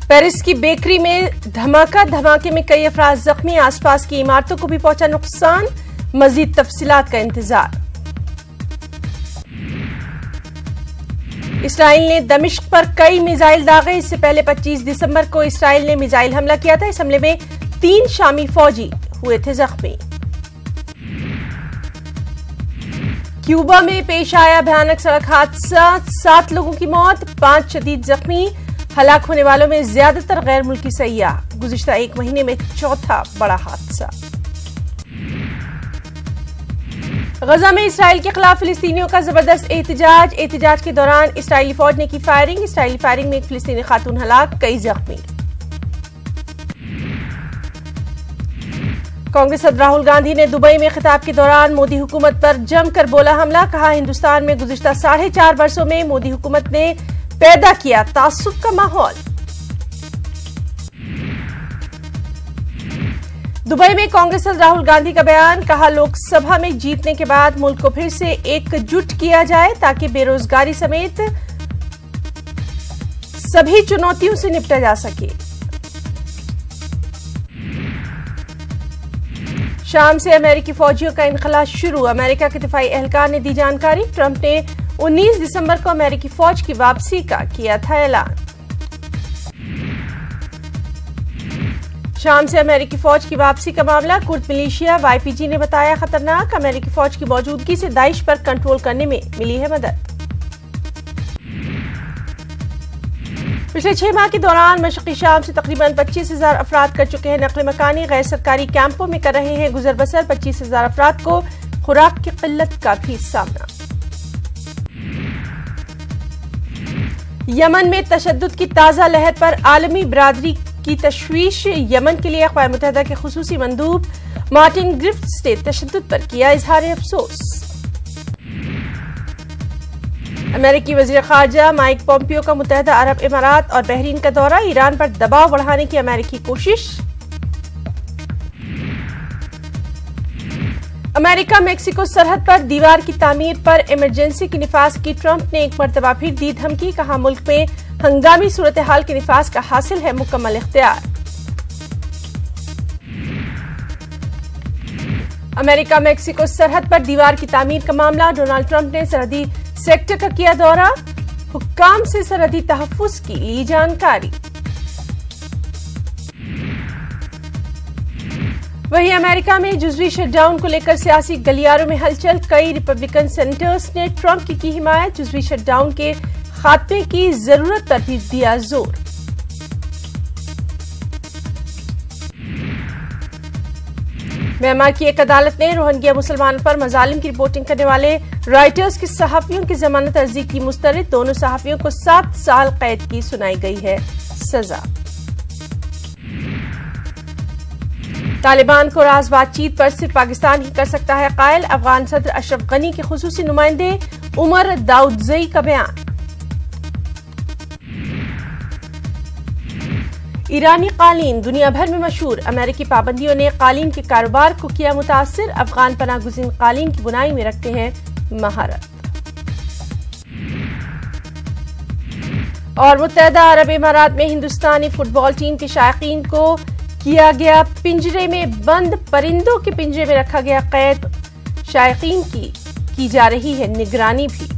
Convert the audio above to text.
Paris की bakery में धमाके में कई अफराद जख्मी, आसपास की इमारतों को भी पहुंचा नुकसान। मजीद तफसीलात का इंतजार। इसराइल ने दमिश्क पर कई मिसाइल दागे। इससे पहले 25 दिसंबर को इसराइल ने मिसाइल हमला किया था। इस हमले में 3 शामी फौजी हुए थे जख्मी। क्यूबा में पेश आया भयानक सड़क हादसा, 7 लोगों की मौत, 5 शदीद जख्मी। हलाक होने वालों में ज्यादातर गैर मुल्की सयाह। गुज़िश्ता 1 महीने में चौथा बड़ा हादसा। गजा में इसराइल के खिलाफ फिलिस्तीनियों का जबरदस्त एहतजाज के दौरान इसराइली फौज ने की फायरिंग। इसराइली फायरिंग में एक फिलिस्तीनी खातून हलाक, कई जख्मी। कांग्रेस सदर राहुल गांधी ने दुबई में खिताब के दौरान मोदी हुकूमत पर जमकर बोला हमला। कहा, हिंदुस्तान में गुज़िश्ता 4.5 वर्षों में मोदी हुकूमत ने पैदा किया तासुब का माहौल। दुबई में कांग्रेस सदर राहुल गांधी का बयान। कहा, लोकसभा में जीतने के बाद मुल्क को फिर से एकजुट किया जाए ताकि बेरोजगारी समेत सभी चुनौतियों से निपटा जा सके। शाम से अमेरिकी फौजियों का इनखला शुरू। अमेरिका के दिफाई एहलकार ने दी जानकारी। ट्रंप ने 19 दिसंबर को अमेरिकी फौज की वापसी का किया था ऐलान। शाम से अमेरिकी फौज की वापसी का मामला। कुर्द मिलिशिया YPG ने बताया खतरनाक। अमेरिकी फौज की मौजूदगी से दाइश पर कंट्रोल करने में मिली है मदद। पिछले 6 माह के दौरान मशरक़ी शाम से तकरीबन 25,000 अफराद कर चुके हैं नक़ल मकानी। गैर सरकारी कैंपों में कर रहे हैं गुजर बसर। 25,000 अफराद को खुराक की किल्लत का भी सामना। यमन में तशद्दुद की ताज़ा लहर पर आलमी बिरादरी की तशवीश। यमन के लिए अक़वाम मुत्तहिदा के खुसूसी मंदूब मार्टिन ग्रिफ्ट्स ने तशद्दुद पर किया इजहार अफसोस। अमेरिकी वज़ीर ख़ारजा माइक पोम्पियो का मुत्तहिदा अरब इमारात और बहरीन का दौरा। ईरान पर दबाव बढ़ाने की अमेरिकी कोशिश। अमेरिका मेक्सिको सरहद पर दीवार की तामीर पर इमरजेंसी की निफाज की। ट्रंप ने एक मरतबा फिर दी धमकी। कहा, मुल्क में हंगामी सूरत हाल के निफाज का हासिल है मुकम्मल इख्तियार। अमेरिका मेक्सिको सरहद पर दीवार की तामीर का मामला। डोनाल्ड ट्रंप ने सरहदी सेक्टर का किया दौरा। हुक्काम से सरहदी तहफ्फुज़ की ली जानकारी। वहीं अमेरिका में जुज़वी शटडाउन को लेकर सियासी गलियारों में हलचल। कई रिपब्लिकन सेनेटर्स ने ट्रंप की हिमायत। जुज़वी शटडाउन के खात्मे की जरूरत पर भी दिया जोर। म्यांमार की एक अदालत ने रोहिंग्या मुसलमानों पर मजालिम की रिपोर्टिंग करने वाले रॉयटर्स के सहाफियों की जमानत अर्जी की मुस्तरद। दोनों सहाफियों को 7 साल कैद की सुनाई गई है सजा। तालिबान को राज बातचीत पर सिर्फ पाकिस्तान ही कर सकता है कायल। अफगान सदर अशरफ गनी के खुसूसी नुमाइंदे उमर दाऊदजई का बयान। ईरानी कालीन दुनिया भर में मशहूर। अमेरिकी पाबंदियों ने कालीन के कारोबार को किया मुतासिर। अफगान पनाहगुज़ीन कालीन की बुनाई में रखते हैं महारत। और मुत्तहिदा अरब इमारात में हिंदुस्तानी फुटबॉल टीम के शायकीन को किया गया पिंजरे में बंद। परिंदों के पिंजरे में रखा गया कैद। शायकीन की जा रही है निगरानी भी।